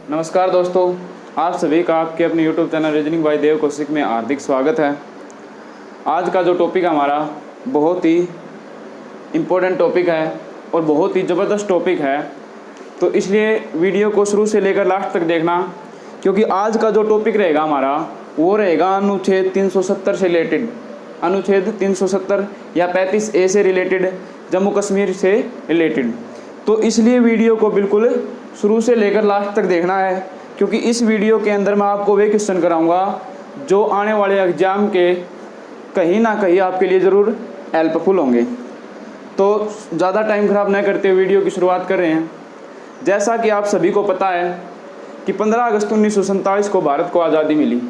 नमस्कार दोस्तों, आप सभी का आपके अपने YouTube चैनल रीजनिंग बाय देव कौशिक में हार्दिक स्वागत है। आज का जो टॉपिक हमारा बहुत ही इम्पोर्टेंट टॉपिक है और बहुत ही ज़बरदस्त टॉपिक है, तो इसलिए वीडियो को शुरू से लेकर लास्ट तक देखना, क्योंकि आज का जो टॉपिक रहेगा हमारा वो रहेगा अनुच्छेद 370 से रिलेटेड, अनुच्छेद 370 या 35A से रिलेटेड, जम्मू कश्मीर से रिलेटेड। तो इसलिए वीडियो को बिल्कुल शुरू से लेकर लास्ट तक देखना है, क्योंकि इस वीडियो के अंदर मैं आपको वे क्वेश्चन कराऊंगा जो आने वाले एग्ज़ाम के कहीं ना कहीं आपके लिए ज़रूर हेल्पफुल होंगे। तो ज़्यादा टाइम ख़राब न करते हुए वीडियो की शुरुआत कर रहे हैं। जैसा कि आप सभी को पता है कि 15 अगस्त 1947 को भारत को आज़ादी मिली।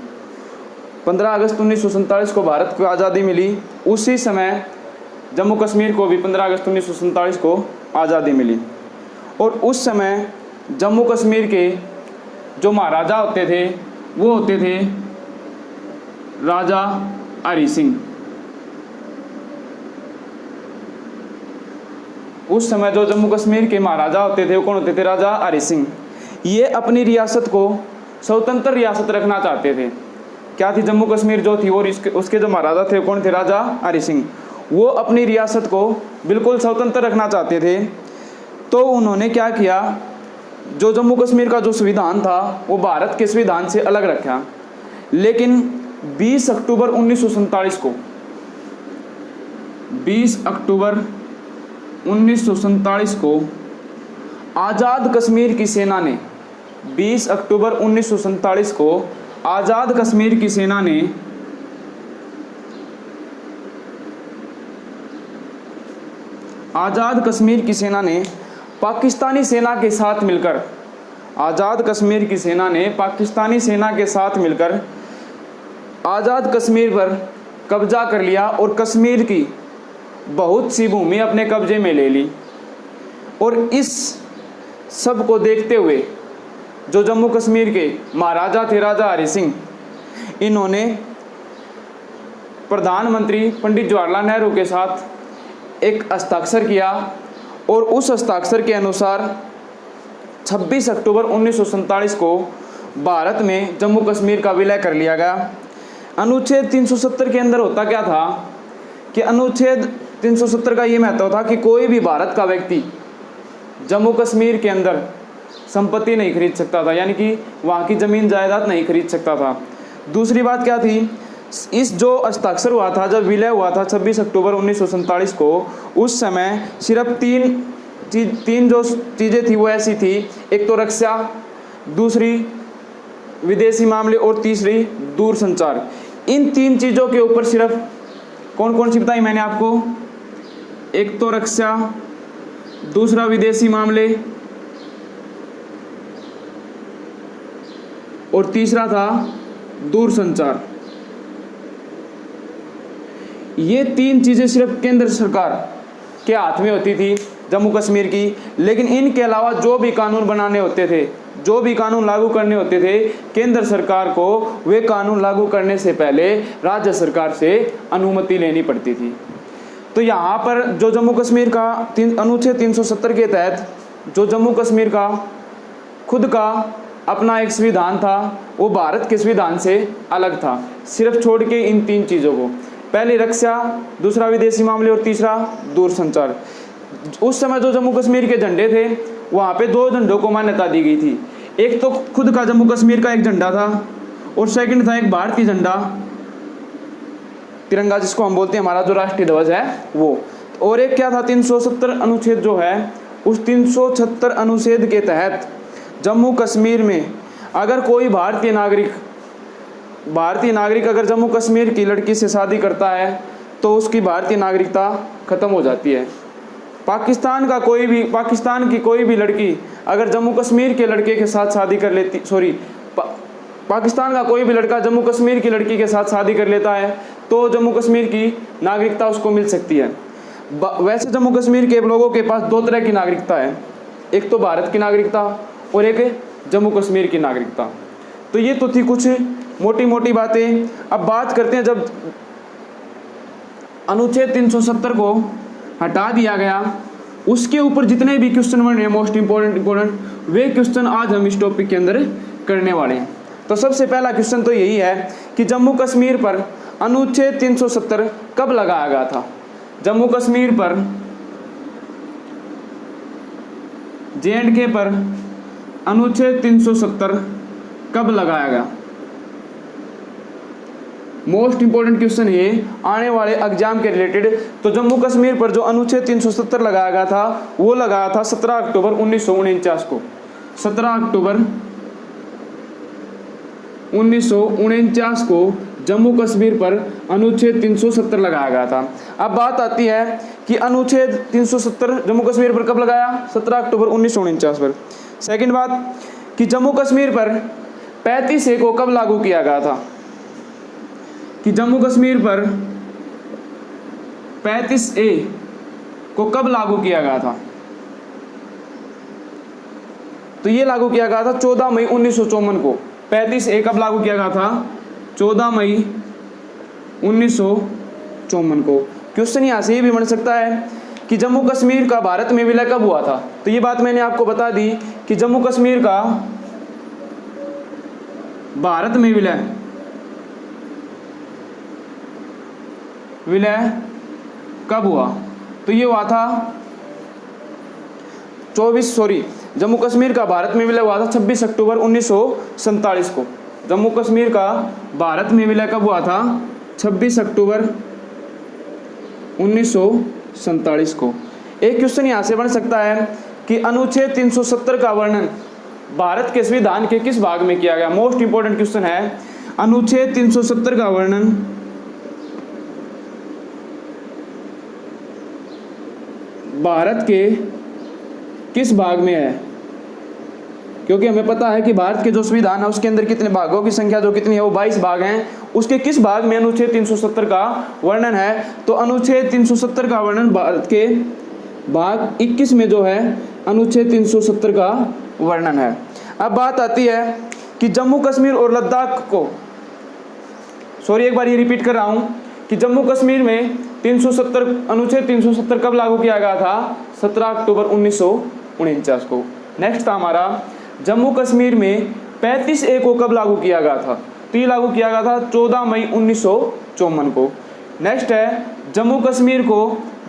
15 अगस्त 1947 को भारत को आज़ादी मिली। उसी समय जम्मू कश्मीर को भी 15 अगस्त 1947 को आज़ादी मिली। और उस समय जम्मू कश्मीर के जो महाराजा होते थे वो होते थे राजा हरि सिंह। उस समय जो जम्मू कश्मीर के महाराजा होते थे वो कौन होते थे? राजा हरि सिंह। ये अपनी रियासत को स्वतंत्र रियासत रखना चाहते थे। क्या थी जम्मू कश्मीर जो थी, और उसके जो महाराजा थे कौन थे? राजा हरि सिंह। वो अपनी रियासत को बिल्कुल स्वतंत्र रखना चाहते थे। तो उन्होंने क्या किया, जो जम्मू कश्मीर का जो संविधान था वो भारत के संविधान से अलग रखा। लेकिन 20 अक्टूबर 1947 को 20 अक्टूबर 1947 को आज़ाद कश्मीर की सेना ने 20 अक्टूबर 1947 को आज़ाद कश्मीर की सेना ने आज़ाद कश्मीर की सेना ने पाकिस्तानी सेना के साथ मिलकर आज़ाद कश्मीर की सेना ने पाकिस्तानी सेना के साथ मिलकर आज़ाद कश्मीर पर कब्जा कर लिया और कश्मीर की बहुत सी भूमि अपने कब्जे में ले ली। और इस सब को देखते हुए जो जम्मू कश्मीर के महाराजा थे राजा हरि सिंह, इन्होंने प्रधानमंत्री पंडित जवाहरलाल नेहरू के साथ एक हस्ताक्षर किया और उस हस्ताक्षर के अनुसार 26 अक्टूबर 1947 को भारत में जम्मू कश्मीर का विलय कर लिया गया। अनुच्छेद 370 के अंदर होता क्या था कि अनुच्छेद 370 का ये महत्व था कि कोई भी भारत का व्यक्ति जम्मू कश्मीर के अंदर संपत्ति नहीं खरीद सकता था, यानी कि वहाँ की ज़मीन जायदाद नहीं खरीद सकता था। दूसरी बात क्या थी, इस जो हस्ताक्षर हुआ था, जब विलय हुआ था 26 अक्टूबर 1947 को, उस समय सिर्फ तीन जो चीज़ें थी वो ऐसी थी, एक तो रक्षा, दूसरी विदेशी मामले और तीसरी दूरसंचार। इन तीन चीज़ों के ऊपर सिर्फ कौन कौन सी बताई मैंने आपको? एक तो रक्षा, दूसरा विदेशी मामले और तीसरा था दूरसंचार। ये तीन चीज़ें सिर्फ केंद्र सरकार के हाथ में होती थी जम्मू कश्मीर की। लेकिन इनके अलावा जो भी कानून बनाने होते थे, जो भी कानून लागू करने होते थे, केंद्र सरकार को वे कानून लागू करने से पहले राज्य सरकार से अनुमति लेनी पड़ती थी। तो यहाँ पर जो जम्मू कश्मीर का अनुच्छेद 370 के तहत जो जम्मू कश्मीर का खुद का अपना एक संविधान था, वो भारत के संविधान से अलग था, सिर्फ छोड़ के इन तीन चीज़ों को, पहले रक्षा, दूसरा विदेशी मामले और तीसरा दूरसंचार। उस समय जो जम्मू कश्मीर के झंडे थे वहाँ पे दो झंडों को मान्यता दी गई थी। एक तो खुद का जम्मू कश्मीर का एक झंडा था और सेकंड था एक भारतीय झंडा, तिरंगा जिसको हम बोलते हैं, हमारा जो राष्ट्रीय ध्वज है वो। और एक क्या था, 370 अनुच्छेद जो है, उस 376 अनुच्छेद के तहत जम्मू कश्मीर में अगर कोई भारतीय नागरिक अगर जम्मू कश्मीर की लड़की से शादी करता है तो उसकी भारतीय नागरिकता खत्म हो जाती है। पाकिस्तान की कोई भी लड़की अगर जम्मू कश्मीर के लड़के के साथ शादी कर लेती पाकिस्तान का कोई भी लड़का जम्मू कश्मीर की लड़की के साथ शादी कर लेता है तो जम्मू कश्मीर की नागरिकता उसको मिल सकती है। वैसे जम्मू कश्मीर के लोगों के पास दो तरह की नागरिकता है, एक तो भारत की नागरिकता और एक जम्मू कश्मीर की नागरिकता। तो ये तो थी कुछ मोटी मोटी बातें। अब बात करते हैं, जब अनुच्छेद 370 को हटा दिया गया उसके ऊपर जितने भी क्वेश्चन बन रहे हैं मोस्ट इंपॉर्टेंट वे क्वेश्चन आज हम इस टॉपिक के अंदर करने वाले हैं। तो सबसे पहला क्वेश्चन तो यही है कि जम्मू कश्मीर पर अनुच्छेद 370 कब लगाया गया था। जम्मू कश्मीर पर J&K पर अनुच्छेद 370 कब लगाया गया। मोस्ट इंपॉर्टेंट क्वेश्चन ये आने वाले एग्जाम के रिलेटेड। तो जम्मू कश्मीर पर जो अनुच्छेद 370 लगाया गया था वो लगाया था 17 अक्टूबर 1949 को। 17 अक्टूबर 1949 को जम्मू कश्मीर पर अनुच्छेद 370 लगाया गया था। अब बात आती है कि अनुच्छेद 370 जम्मू कश्मीर पर कब लगाया, 17 अक्टूबर 1949 पर। सेकंड बात कि जम्मू कश्मीर पर 35A को कब लागू किया गया था, कि जम्मू कश्मीर पर 35A को कब लागू किया गया था। तो ये लागू किया गया था 14 मई 1954 को। 35A कब लागू किया गया था, 14 मई 1954 को। क्वेश्चन यहाँ से ये भी बन सकता है कि जम्मू कश्मीर का भारत में विलय कब हुआ था। तो ये बात मैंने आपको बता दी कि जम्मू कश्मीर का भारत में विलय कब हुआ। तो ये हुआ था जम्मू कश्मीर का भारत में विलय हुआ था 26 अक्टूबर 1947 को। जम्मू कश्मीर का भारत में विलय कब हुआ था, 26 अक्टूबर 1947 को। एक क्वेश्चन यहाँ से बन सकता है कि अनुच्छेद 370 का वर्णन भारत के संविधान के किस भाग में किया गया। मोस्ट इंपोर्टेंट क्वेश्चन है, अनुच्छेद 370 का वर्णन भारत के किस भाग में है। क्योंकि हमें पता है कि भारत के जो संविधान है उसके अंदर कितने भागों की संख्या जो कितनी है वो 22 भाग हैं। उसके किस भाग में अनुच्छेद 370 का वर्णन है। तो अनुच्छेद 370 का वर्णन भारत के भाग 21 में जो है अनुच्छेद 370 का वर्णन है। अब बात आती है कि जम्मू कश्मीर और लद्दाख को, एक बार ये रिपीट कर रहा हूँ कि जम्मू कश्मीर में 370 अनुच्छेद 370 कब लागू किया गया था, 17 अक्टूबर 1949 को। नेक्स्ट था हमारा जम्मू कश्मीर में 35A को कब लागू किया गया था। तो ये लागू किया गया था 14 मई 1954 को। नेक्स्ट है जम्मू कश्मीर को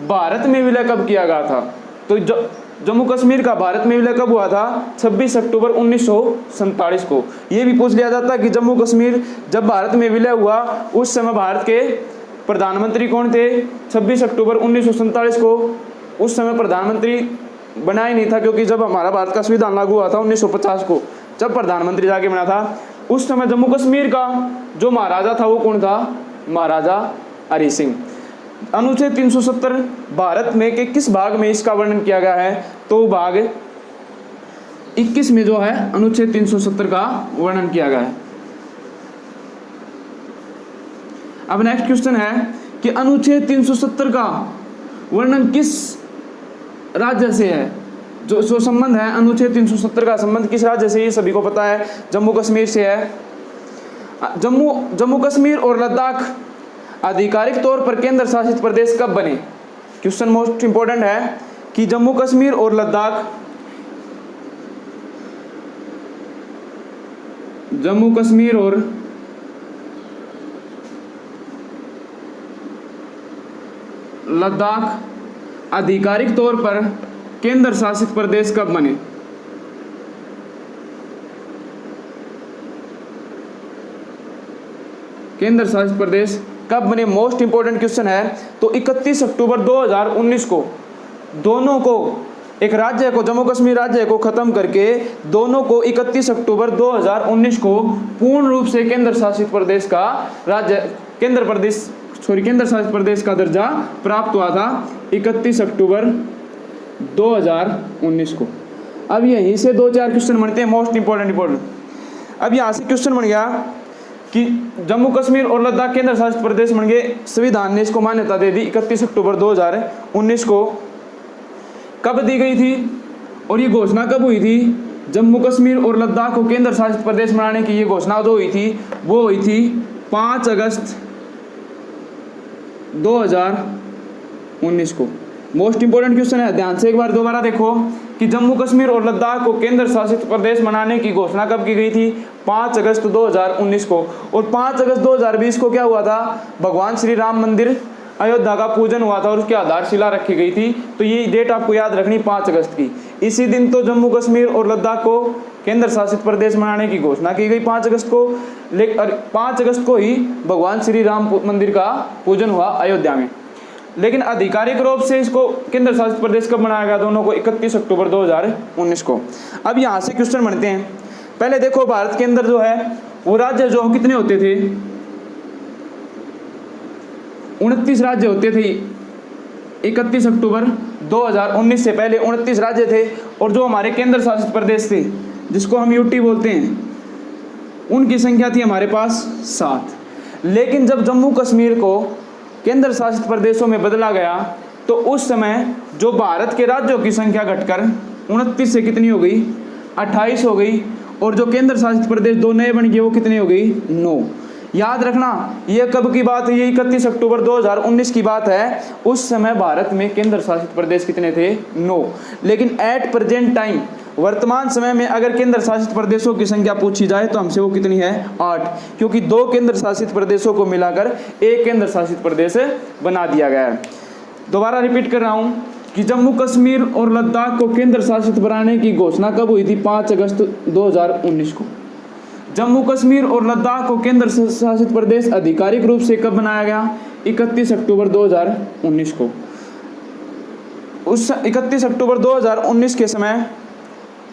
भारत में विलय कब किया गया था। तो जम्मू कश्मीर का भारत में विलय कब हुआ था, 26 अक्टूबर 1947 को। ये भी पूछ लिया जाता है कि जम्मू कश्मीर जब भारत में विलय हुआ उस समय भारत के प्रधानमंत्री कौन थे। 26 अक्टूबर 1947 को उस समय प्रधानमंत्री बना ही नहीं था, क्योंकि जब हमारा भारत का संविधान लागू हुआ था 1950 को, जब प्रधानमंत्री जाके बना था उस समय जम्मू कश्मीर का जो महाराजा था वो कौन था, महाराजा हरि सिंह। अनुच्छेद 370 भारत में के किस भाग में इसका वर्णन किया गया है। तो भाग 21 में जो है अनुच्छेद 370 का वर्णन किया गया है। अब नेक्स्ट क्वेश्चन है कि अनुच्छेद 370 का वर्णन किस राज्य से है। जो संबंध है अनुच्छेद 370 का संबंध किस राज्य से, ये सभी को पता है, जम्मू कश्मीर से है। जम्मू कश्मीर और लद्दाख आधिकारिक तौर पर केंद्र शासित प्रदेश कब बने। क्वेश्चन मोस्ट इंपोर्टेंट है कि जम्मू कश्मीर और लद्दाख आधिकारिक तौर पर केंद्र शासित प्रदेश कब बने। केंद्र शासित प्रदेश कब बने, मोस्ट इंपोर्टेंट क्वेश्चन है। तो 31 अक्टूबर 2019 को दोनों को, एक राज्य को, जम्मू कश्मीर राज्य को खत्म करके दोनों को 31 अक्टूबर 2019 को पूर्ण रूप से केंद्र शासित प्रदेश का केंद्र शासित प्रदेश का दर्जा प्राप्त हुआ था 31 अक्टूबर 2019 को। अब यहीं से 2-4 क्वेश्चन बनते हैं मोस्ट इंपोर्टेंट। अब यहाँ से क्वेश्चन बन गया कि जम्मू कश्मीर और लद्दाख केंद्र शासित प्रदेश बन गए, संविधान ने इसको मान्यता दे दी 31 अक्टूबर 2019 को। कब दी गई थी और ये घोषणा कब हुई थी। जम्मू कश्मीर और लद्दाख को केंद्र शासित प्रदेश बनाने की ये घोषणा जो हुई थी वो हुई थी 5 अगस्त 2019 को। मोस्ट इंपोर्टेंट क्वेश्चन है, ध्यान से एक बार दोबारा देखो कि जम्मू कश्मीर और लद्दाख को केंद्र शासित प्रदेश बनाने की घोषणा कब की गई थी? 5 अगस्त 2019 को। और 5 अगस्त 2020 को क्या हुआ था? भगवान श्री राम मंदिर अयोध्या का पूजन हुआ था और उसकी आधारशिला रखी गई थी। तो ये डेट आपको याद रखनी, 5 अगस्त की। इसी दिन तो जम्मू कश्मीर और लद्दाख को केंद्र शासित प्रदेश बनाने की घोषणा की गई 5 अगस्त को। लेकिन 5 अगस्त को ही भगवान श्री राम मंदिर का पूजन हुआ अयोध्या में। लेकिन आधिकारिक रूप से इसको केंद्र शासित प्रदेश कब बनाया गया? दोनों को 31 अक्टूबर 2019 को। अब यहाँ से क्वेश्चन बनते हैं। पहले देखो, भारत के अंदर जो है वो राज्य जो कितने होते थे? 29 राज्य होते थे। 31 अक्टूबर 2019 से पहले 29 राज्य थे। और जो हमारे केंद्र शासित प्रदेश थे, जिसको हम यूटी बोलते हैं, उनकी संख्या थी हमारे पास 7। लेकिन जब जम्मू कश्मीर को केंद्र शासित प्रदेशों में बदला गया तो उस समय जो भारत के राज्यों की संख्या घटकर 29 से कितनी हो गई? 28 हो गई। और जो केंद्र शासित प्रदेश 2 नए बन गए, वो कितने हो गई? 9। याद रखना, ये कब की बात है? ये 31 अक्टूबर 2019 की बात है। उस समय भारत में केंद्र शासित प्रदेश कितने थे? 9। लेकिन एट प्रेजेंट टाइम, वर्तमान समय में अगर केंद्र शासित प्रदेशों की संख्या पूछी जाए तो हमसे वो कितनी है? 8। क्योंकि 2 केंद्र शासित प्रदेशों को मिलाकर एक केंद्र शासित प्रदेश बना दिया गया है। दोबारा रिपीट कर रहा हूँ कि जम्मू कश्मीर और लद्दाख को केंद्र शासित बनाने की घोषणा कब हुई थी? 5 अगस्त 2019 को। जम्मू कश्मीर और लद्दाख को केंद्र शासित प्रदेश आधिकारिक रूप से कब बनाया गया? 31 अक्टूबर 2019 को। उस 31 अक्टूबर 2019 के समय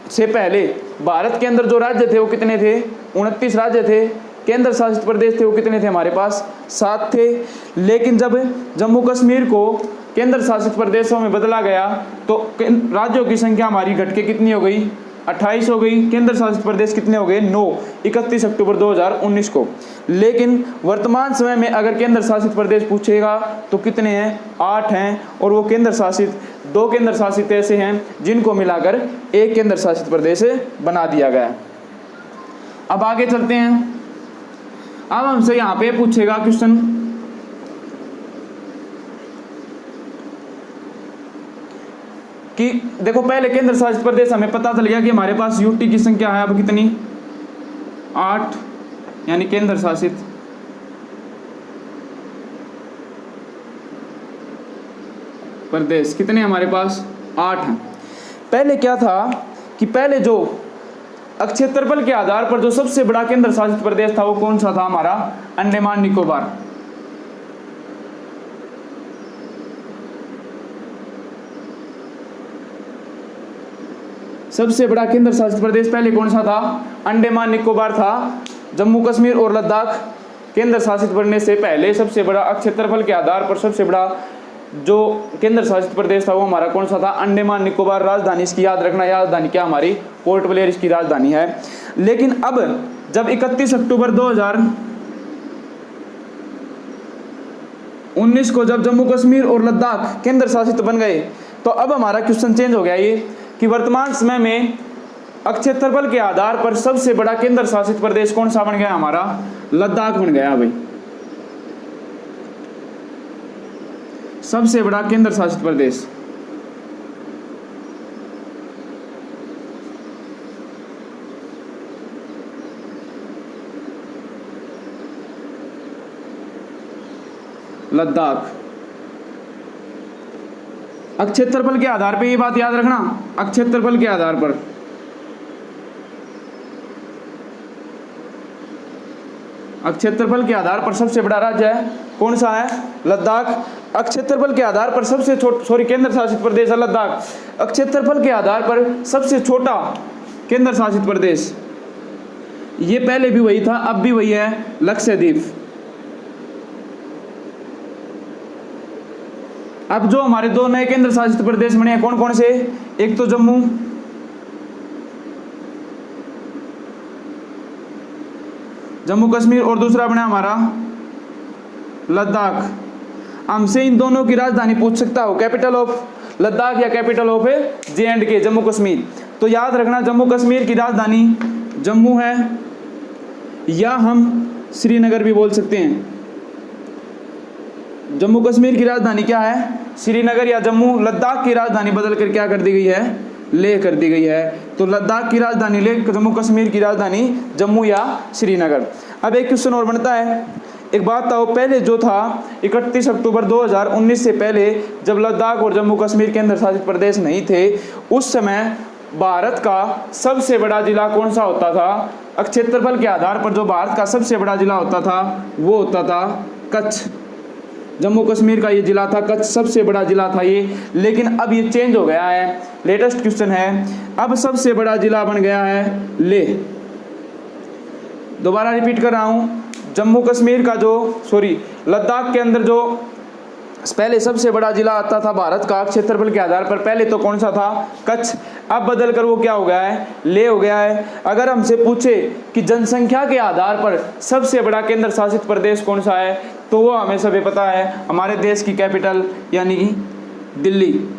से पहले भारत के अंदर जो राज्य थे वो कितने थे? 29 राज्य थे। केंद्र शासित प्रदेश थे वो कितने थे? हमारे पास 7 थे। लेकिन जब जम्मू कश्मीर को केंद्र शासित प्रदेशों में बदला गया तो राज्यों की संख्या हमारी घट के कितनी हो गई? 28 हो गई। केंद्र शासित प्रदेश कितने हो गए? 9, 31 अक्टूबर 2019 को। लेकिन वर्तमान समय में अगर केंद्र शासित प्रदेश पूछेगा तो कितने हैं? 8 हैं। और वो केंद्र शासित 2 केंद्र शासित ऐसे हैं जिनको मिलाकर एक केंद्र शासित प्रदेश बना दिया गया। अब आगे चलते हैं। अब हमसे यहाँ पे पूछेगा क्वेश्चन कि देखो, पहले केंद्र शासित प्रदेश हमें पता चल गया कि हमारे पास यूटी की संख्या है अब कितनी? 8, यानी केंद्र शासित प्रदेश कितने हमारे पास? 8 हैं। पहले क्या था कि पहले जो क्षेत्रफल के आधार पर जो सबसे बड़ा केंद्र शासित प्रदेश था वो कौन सा था? हमारा अंडमान निकोबार। सबसे बड़ा केंद्र शासित प्रदेश पहले कौन सा था? अंडमान निकोबार था। जम्मू कश्मीर और लद्दाख केंद्र शासित बनने से पहले सबसे बड़ा क्षेत्रफल के आधार पर सबसे बड़ा जो केंद्र शासित प्रदेश था वो हमारा कौन सा था? अंडमान निकोबार। राजधानी इसकी याद रखना, राजधानी क्या? हमारी पोर्ट ब्लेयर इसकी राजधानी है। लेकिन अब जब 31 अक्टूबर 2019 को जब जम्मू कश्मीर और लद्दाख केंद्र शासित बन गए तो अब हमारा क्वेश्चन चेंज हो गया ये कि वर्तमान समय में क्षेत्रफल के आधार पर सबसे बड़ा केंद्र शासित प्रदेश कौन सा बन गया? हमारा लद्दाख बन गया भाई। सबसे बड़ा केंद्र शासित प्रदेश। लद्दाख। क्षेत्रफल के आधार पर ये बात याद रखना, क्षेत्रफल के आधार पर क्षेत्रफल के आधार पर सबसे बड़ा राज्य है कौन सा है? लद्दाख। क्षेत्रफल के आधार पर सबसे केंद्र शासित प्रदेश है लद्दाख। क्षेत्रफल के आधार पर सबसे छोटा केंद्र शासित प्रदेश, ये पहले भी वही था अब भी वही है, लक्षद्वीप। अब जो हमारे 2 नए केंद्र शासित प्रदेश बने हैं कौन कौन से? एक तो जम्मू कश्मीर और दूसरा बना हमारा लद्दाख। हमसे इन दोनों की राजधानी पूछ सकता हो, कैपिटल ऑफ लद्दाख या capital of J&K Jammu Kashmir. तो याद रखना जम्मू कश्मीर की राजधानी जम्मू है या हम श्रीनगर भी बोल सकते हैं। जम्मू कश्मीर की राजधानी क्या है? श्रीनगर या जम्मू, लद्दाख की राजधानी बदल कर क्या कर दी गई है, लेह कर दी गई है। तो लद्दाख की राजधानी लेह, जम्मू कश्मीर की राजधानी जम्मू या श्रीनगर। अब एक क्वेश्चन और बनता है, एक बात बताओ, पहले जो था 31 अक्टूबर 2019 से पहले जब लद्दाख और जम्मू कश्मीर केंद्र शासित प्रदेश नहीं थे, उस समय भारत का सबसे बड़ा जिला कौन सा होता था। क्षेत्रफल के आधार पर जो भारत का सबसे बड़ा जिला होता था वो होता था कच्छ। जम्मू कश्मीर का ये जिला था कच्छ, सबसे बड़ा जिला था ये, लेकिन अब ये चेंज हो गया है। लेटेस्ट क्वेश्चन है, अब सबसे बड़ा जिला बन गया है लेह। दोबारा रिपीट कर रहा हूँ, जम्मू कश्मीर का लद्दाख के अंदर जो पहले सबसे बड़ा जिला आता था भारत का क्षेत्रफल के आधार पर, पहले तो कौन सा था, कच्छ। अब बदल कर वो क्या हो गया है, लेह हो गया है। अगर हमसे पूछे कि जनसंख्या के आधार पर सबसे बड़ा केंद्र शासित प्रदेश कौन सा है, तो वो हमें सभी पता है, हमारे देश की कैपिटल यानी कि दिल्ली।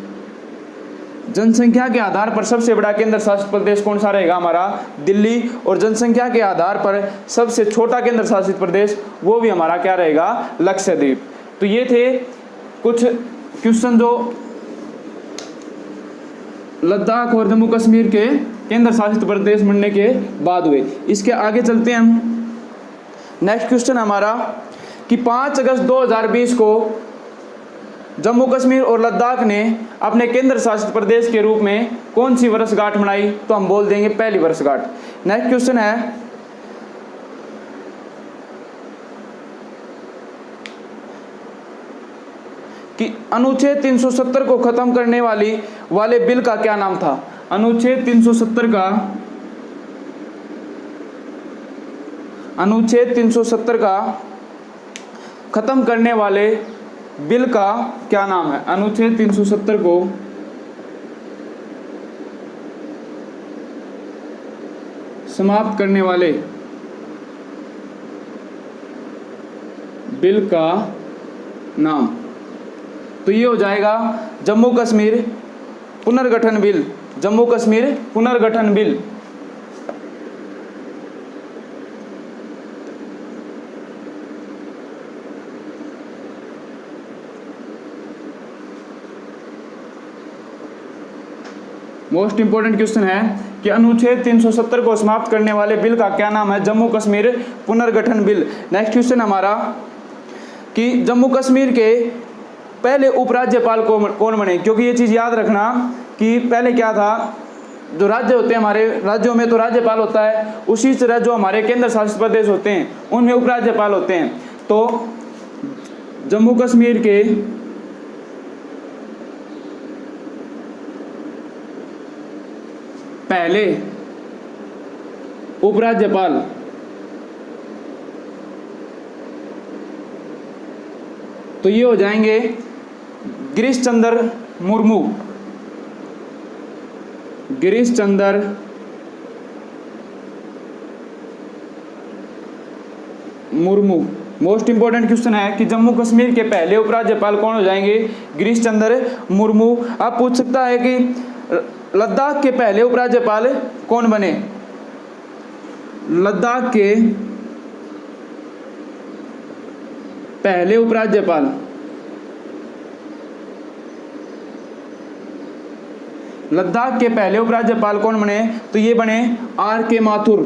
जनसंख्या के आधार पर सबसे बड़ा केंद्र शासित प्रदेश कौन सा रहेगा, हमारा दिल्ली। और जनसंख्या के आधार पर सबसे छोटा केंद्र शासित प्रदेश वो भी हमारा क्या रहेगा, लक्षद्वीप। तो ये थे कुछ क्वेश्चन जो लद्दाख और जम्मू कश्मीर के केंद्र शासित प्रदेश बनने के बाद हुए। इसके आगे चलते हैं हम। नेक्स्ट क्वेश्चन हमारा कि 5 अगस्त 2020 को जम्मू कश्मीर और लद्दाख ने अपने केंद्र शासित प्रदेश के रूप में कौन सी वर्षगांठ मनाई, तो हम बोल देंगे पहली वर्षगांठ। नेक्स्ट क्वेश्चन है कि अनुच्छेद 370 को खत्म करने वाले बिल का क्या नाम था। अनुच्छेद 370 का खत्म करने वाले बिल का क्या नाम है। अनुच्छेद 370 को समाप्त करने वाले बिल का नाम, तो ये हो जाएगा जम्मू कश्मीर पुनर्गठन बिल। जम्मू कश्मीर पुनर्गठन बिल। मोस्ट इंपोर्टेंट क्वेश्चन है कि अनुच्छेद 370 को समाप्त करने वाले बिल का क्या नाम है, जम्मू कश्मीर पुनर्गठन बिल। नेक्स्ट क्वेश्चन हमारा कि जम्मू कश्मीर के पहले उपराज्यपाल कौन बने, क्योंकि ये चीज़ याद रखना कि पहले क्या था, जो राज्य होते हैं हमारे राज्यों में तो राज्यपाल होता है, उसी तरह जो हमारे केंद्र शासित प्रदेश होते हैं उनमें उपराज्यपाल होते हैं। तो जम्मू कश्मीर के पहले उपराज्यपाल तो ये हो जाएंगे Girish Chandra Murmu. Girish Chandra Murmu. Most important question है कि जम्मू कश्मीर के पहले उपराज्यपाल कौन हो जाएंगे, गिरीश चंद्र मुर्मू। आप पूछ सकता है कि लद्दाख के पहले उपराज्यपाल कौन बने। लद्दाख के पहले उपराज्यपाल कौन बने, तो ये बने R.K. Mathur.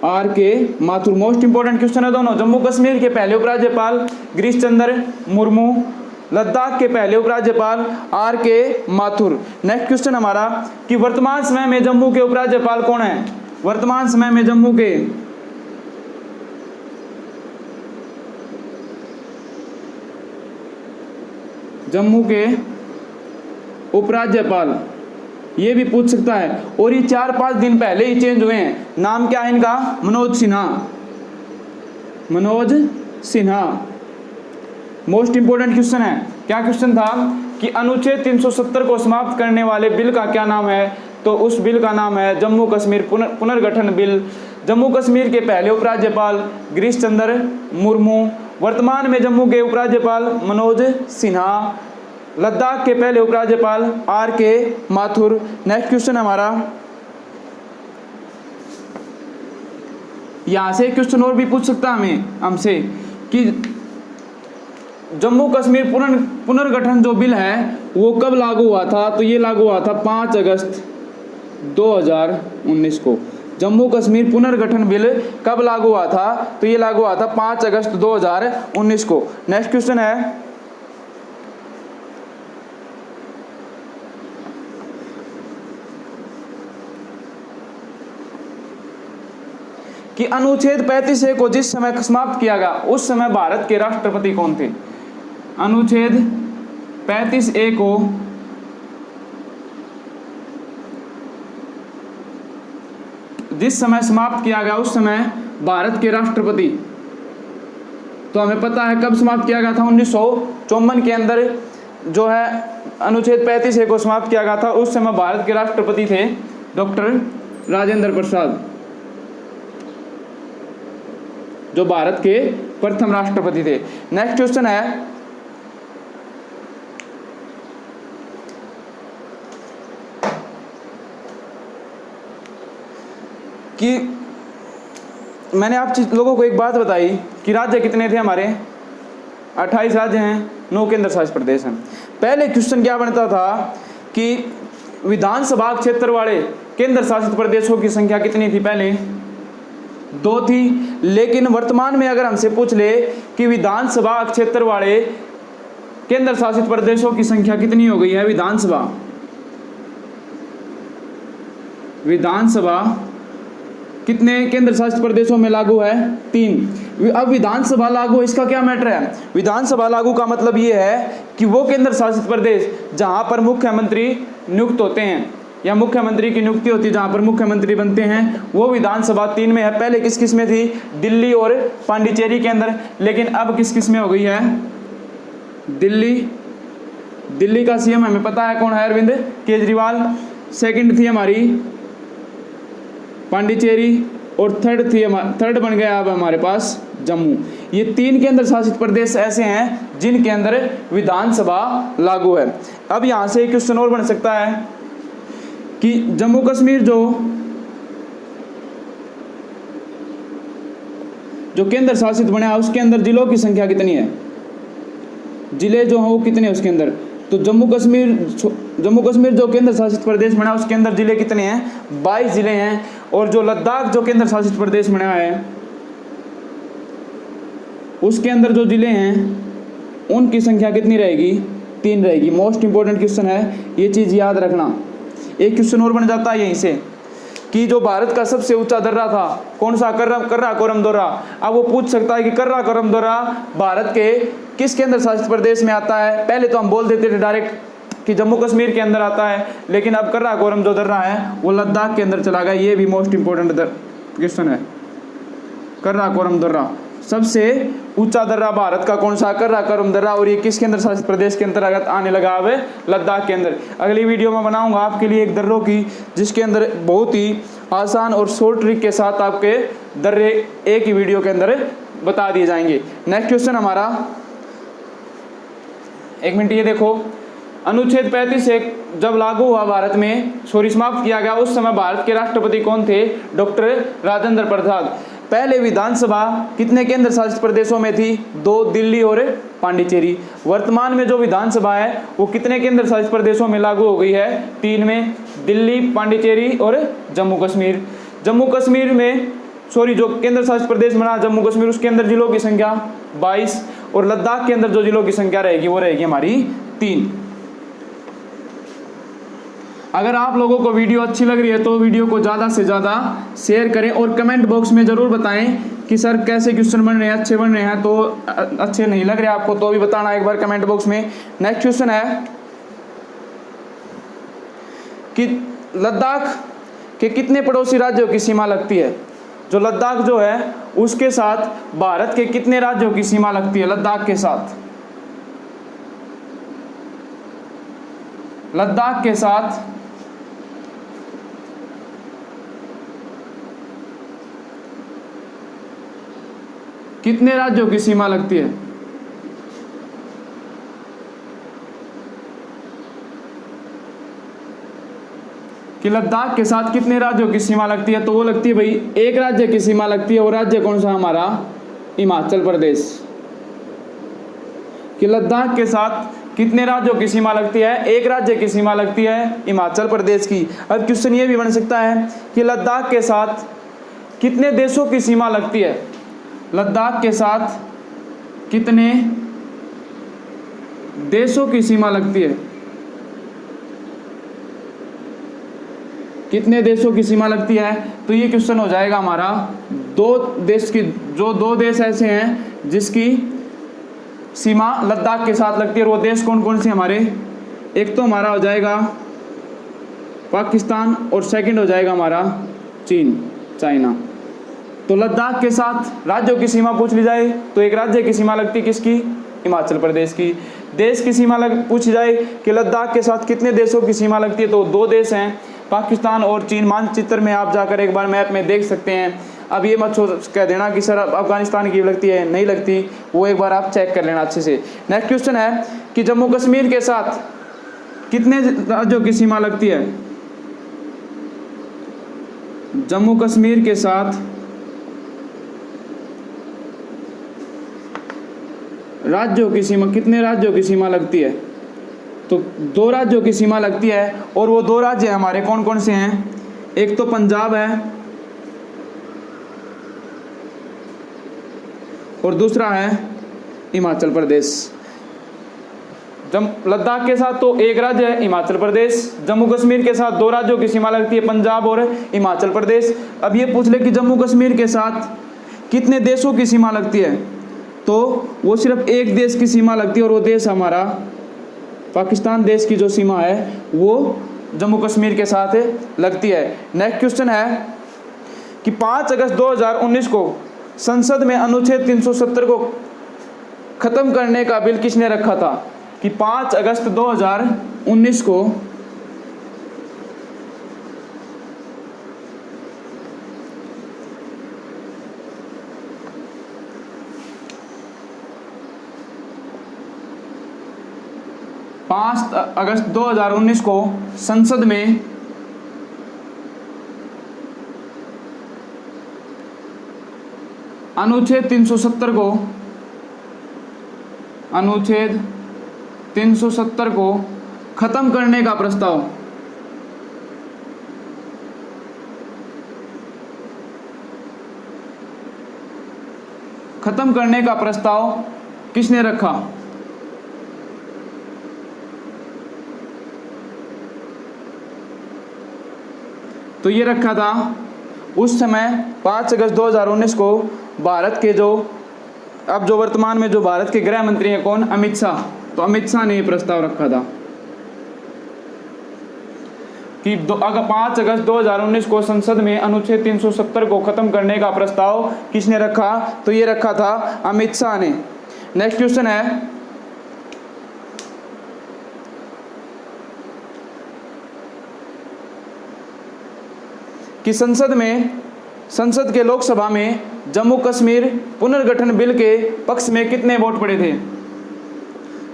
R.K. Mathur. Most important question है दोनों। जम्मू कश्मीर के पहले उपराज्यपाल गिरीश चंद्र मुर्मू, लद्दाख के पहले उपराज्यपाल R.K. माथुर। नेक्स्ट क्वेश्चन हमारा कि वर्तमान समय में जम्मू के उपराज्यपाल कौन है। वर्तमान समय में जम्मू के उपराज्यपाल, ये भी पूछ सकता है। और ये 4-5 दिन पहले ही चेंज हुए हैं। नाम क्या है इनका, Manoj Sinha. Most important question है। क्या क्वेश्चन था कि अनुच्छेद 370 को समाप्त करने वाले बिल का क्या नाम है, तो उस बिल का नाम है जम्मू कश्मीर पुनर्गठन बिल। जम्मू कश्मीर के पहले उपराज्यपाल गिरीश चंद्र मुर्मू, वर्तमान में जम्मू के उपराज्यपाल मनोज सिन्हा, लद्दाख के पहले उपराज्यपाल R.K. माथुर। नेक्स्ट क्वेश्चन हमारा, यहां से क्वेश्चन और भी पूछ सकता है हमसे कि जम्मू कश्मीर पुनर्गठन जो बिल है वो कब लागू हुआ था? तो ये लागू हुआ था 5 अगस्त 2019 को। जम्मू कश्मीर पुनर्गठन बिल कब लागू हुआ था? तो ये लागू हुआ था 5 अगस्त 2019 को। नेक्स्ट क्वेश्चन है कि अनुच्छेद 35A को जिस समय समाप्त किया गया उस समय भारत के राष्ट्रपति कौन थे? अनुच्छेद 35A को जिस समय समाप्त किया गया उस समय भारत के राष्ट्रपति, तो हमें पता है कब समाप्त किया गया था। 1954 के अंदर जो है अनुच्छेद 35A को समाप्त किया गया था। उस समय भारत के राष्ट्रपति थे डॉक्टर राजेंद्र प्रसाद, जो भारत के प्रथम राष्ट्रपति थे। नेक्स्ट क्वेश्चन है कि मैंने आप लोगों को एक बात बताई कि राज्य कितने थे हमारे? 28 राज्य हैं, 9 केंद्र शासित प्रदेश हैं। पहले क्वेश्चन क्या बनता था कि विधानसभा क्षेत्र वाले केंद्र शासित प्रदेशों की संख्या कितनी थी? पहले 2 थी, लेकिन वर्तमान में अगर हमसे पूछ ले कि विधानसभा क्षेत्र वाले केंद्र शासित प्रदेशों की संख्या कितनी हो गई है? विधानसभा कितने केंद्र शासित प्रदेशों में लागू है? 3। अब विधानसभा लागू, इसका क्या मैटर है? विधानसभा लागू का मतलब ये है कि वो केंद्र शासित प्रदेश जहां पर मुख्यमंत्री नियुक्त होते हैं या मुख्यमंत्री की नियुक्ति होती है, जहां पर मुख्यमंत्री बनते हैं, वो विधानसभा 3 में है। पहले किस किस में थी? दिल्ली और पांडिचेरी के अंदर, लेकिन अब किस किस में हो गई है? दिल्ली का सीएम हमें पता है कौन है? अरविंद केजरीवाल। सेकंड थी हमारी पांडिचेरी और थर्ड बन गया अब हमारे पास जम्मू। ये 3 केंद्र शासित प्रदेश ऐसे हैं जिनके अंदर विधानसभा लागू है। अब यहां से एक क्वेश्चन और बन सकता है कि जम्मू कश्मीर जो केंद्र शासित बना उसके अंदर जिलों की संख्या कितनी है? जिले जो हैं वो कितने हैं उसके अंदर? तो जम्मू कश्मीर जो केंद्र शासित प्रदेश बना उसके अंदर जिले कितने हैं? 22 जिले हैं। और जो लद्दाख जो केंद्र शासित प्रदेश बना है उसके अंदर जो जिले हैं उनकी संख्या कितनी रहेगी? 3 रहेगी। मोस्ट इंपोर्टेंट क्वेश्चन है, ये चीज़ याद रखना। एक क्वेश्चन और बन जाता है यहीं से कि जो भारत का सबसे ऊंचा दर्रा था कौन सा? कर्रा कोरम दर्रा। अब वो पूछ सकता है कि कर्रा कोरम दर्रा भारत के किस केंद्र शासित प्रदेश में आता है? पहले तो हम बोल देते थे डायरेक्ट कि जम्मू कश्मीर के अंदर आता है, लेकिन अब कर्रा कोरम जो दर्रा है वो लद्दाख के अंदर चला गया। ये भी मोस्ट इंपोर्टेंट क्वेश्चन है। कर्रा कोरम दर्रा सबसे ऊंचा दर्रा भारत का कौन सा? कर्रा कोरम दर्रा। और ये किस केंद्र शासित प्रदेश के अंतर्गत आने लगा? अब लद्दाख के अंदर। अगली वीडियो में बनाऊंगा आपके लिए एक दर्रों की, जिसके अंदर बहुत ही आसान और शॉर्ट ट्रिक के साथ आपके दर्रे एक ही वीडियो के अंदर बता दिए जाएंगे। नेक्स्ट क्वेश्चन हमारा, 1 मिनट, ये देखो। अनुच्छेद 35 जब लागू हुआ भारत में, समाप्त किया गया, उस समय भारत के राष्ट्रपति कौन थे? डॉक्टर राजेंद्र प्रसाद। पहले विधानसभा कितने केंद्र शासित प्रदेशों में थी? 2, दिल्ली और पांडिचेरी। वर्तमान में जो विधानसभा है वो कितने केंद्र शासित प्रदेशों में लागू हो गई है? 3 में, दिल्ली, पांडिचेरी और जम्मू कश्मीर। जम्मू कश्मीर में जो केंद्र शासित प्रदेश बना जम्मू कश्मीर, उसके अंदर जिलों की संख्या 22 और लद्दाख के अंदर जो जिलों की संख्या रहेगी वो रहेगी हमारी 3। अगर आप लोगों को वीडियो अच्छी लग रही है तो वीडियो को ज़्यादा से ज़्यादा शेयर करें और कमेंट बॉक्स में ज़रूर बताएं कि सर कैसे क्वेश्चन बन रहे हैं, अच्छे बन रहे हैं, तो अच्छे नहीं लग रहे आपको तो भी बताना एक बार कमेंट बॉक्स में। नेक्स्ट क्वेश्चन है कि लद्दाख के कितने पड़ोसी राज्यों की सीमा लगती है? जो लद्दाख जो है उसके साथ भारत के कितने राज्यों की सीमा लगती है? लद्दाख के साथ कितने राज्यों की सीमा लगती है? कि लद्दाख के साथ कितने राज्यों की सीमा लगती है? तो वो लगती है भाई, एक राज्य की सीमा लगती है। वो राज्य कौन सा? हमारा हिमाचल प्रदेश। कि लद्दाख के साथ कितने राज्यों की सीमा लगती है? एक राज्य की सीमा लगती है हिमाचल प्रदेश की। अब क्वेश्चन ये भी बन सकता है कि लद्दाख के साथ कितने देशों की सीमा लगती है? लद्दाख के साथ कितने देशों की सीमा लगती है? कितने देशों की सीमा लगती है? तो ये क्वेश्चन हो जाएगा हमारा दो देश ऐसे हैं जिसकी सीमा लद्दाख के साथ लगती है। और वो देश कौन कौन से हमारे? एक तो हमारा हो जाएगा पाकिस्तान और सेकंड हो जाएगा हमारा चाइना। तो लद्दाख के साथ राज्यों की सीमा पूछ ली जाए तो एक राज्य की सीमा लगती है किसकी? हिमाचल प्रदेश की। देश की सीमा पूछी जाए कि लद्दाख के साथ कितने देशों की सीमा लगती है, तो दो देश हैं, पाकिस्तान और चीन। मानचित्र में आप जाकर एक बार मैप में देख सकते हैं। अब ये मत कह देना कि सर अफगानिस्तान की लगती है, नहीं लगती, वो एक बार आप चेक कर लेना अच्छे से। नेक्स्ट क्वेश्चन है कि जम्मू कश्मीर के साथ कितने राज्यों की सीमा लगती है? जम्मू कश्मीर के साथ राज्यों की सीमा, कितने राज्यों की सीमा लगती है? तो दो राज्यों की सीमा लगती है। और वो दो राज्य हमारे कौन कौन से हैं? एक तो पंजाब है और दूसरा है हिमाचल प्रदेश। लद्दाख के साथ तो एक राज्य है हिमाचल प्रदेश। जम्मू कश्मीर के साथ दो राज्यों की सीमा लगती है, पंजाब और हिमाचल प्रदेश। अब ये पूछ ले कि जम्मू कश्मीर के साथ कितने देशों की सीमा लगती है, तो वो सिर्फ एक देश की सीमा लगती है और वो देश हमारा पाकिस्तान देश की जो सीमा है वो जम्मू कश्मीर के साथ लगती है। नेक्स्ट क्वेश्चन है कि 5 अगस्त 2019 को संसद में अनुच्छेद 370 को खत्म करने का बिल किसने रखा था? कि 5 अगस्त 2019 को अगस्त 2019 को संसद में अनुच्छेद 370 को खत्म करने का प्रस्ताव किसने रखा? तो ये रखा था उस समय 5 अगस्त 2019 को भारत के जो वर्तमान में जो भारत के गृह मंत्री हैं कौन? अमित शाह। तो अमित शाह ने ये प्रस्ताव रखा था कि अगर 5 अगस्त 2019 को संसद में अनुच्छेद 370 को खत्म करने का प्रस्ताव किसने रखा? तो ये रखा था अमित शाह ने। नेक्स्ट क्वेश्चन है कि संसद के लोकसभा में जम्मू कश्मीर पुनर्गठन बिल के पक्ष में कितने वोट पड़े थे?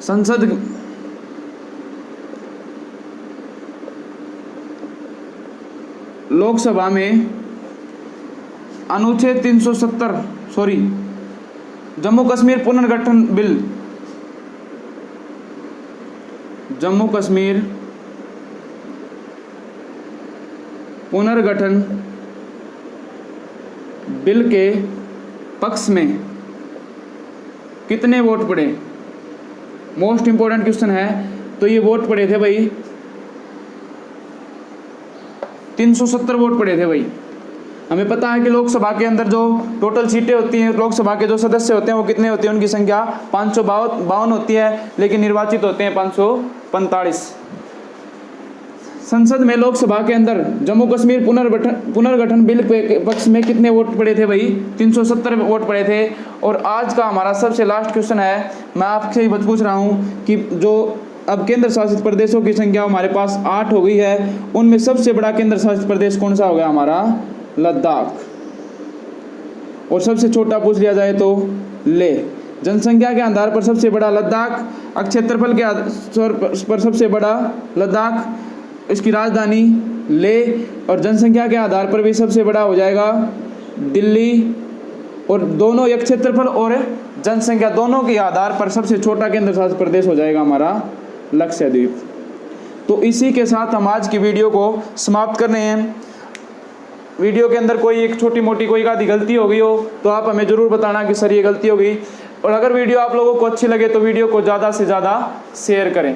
संसद लोकसभा में अनुच्छेद 370 जम्मू कश्मीर पुनर्गठन बिल, जम्मू कश्मीर पुनर्गठन बिल के पक्ष में कितने वोट पड़े? मोस्ट इंपॉर्टेंट क्वेश्चन है। तो ये वोट पड़े थे भाई 370 वोट पड़े थे भाई। हमें पता है कि लोकसभा के अंदर जो टोटल सीटें होती हैं, लोकसभा के जो सदस्य होते हैं वो कितने होते हैं? उनकी संख्या 552 होती है, लेकिन निर्वाचित होते हैं 545। संसद में लोकसभा के अंदर जम्मू कश्मीर पुनर्गठन बिल के पक्ष में कितने वोट पड़े थे भाई? 370 वोट पड़े थे। और आज का हमारा सबसे लास्ट क्वेश्चन है, मैं आपसे ही पूछ रहा हूँ कि जो अब केंद्र शासित प्रदेशों की संख्या हमारे पास 8 हो गई है, उनमें सबसे बड़ा केंद्र शासित प्रदेश कौन सा हो गया? हमारा लद्दाख। और सबसे छोटा पूछ लिया जाए तो लेह। जनसंख्या के आधार पर सबसे बड़ा लद्दाख, क्षेत्रफल के आधार पर सबसे बड़ा लद्दाख, इसकी राजधानी लेह, और जनसंख्या के आधार पर भी सबसे बड़ा हो जाएगा दिल्ली। और दोनों एक क्षेत्रफल और जनसंख्या दोनों के आधार पर सबसे छोटा केंद्र शासित प्रदेश हो जाएगा हमारा लक्षद्वीप। तो इसी के साथ हम आज की वीडियो को समाप्त कर रहे हैं। वीडियो के अंदर कोई एक छोटी मोटी कोई आधी गलती हो गई हो तो आप हमें ज़रूर बताना कि सर ये गलती हो गई। और अगर वीडियो आप लोगों को अच्छी लगे तो वीडियो को ज़्यादा से ज़्यादा शेयर करें।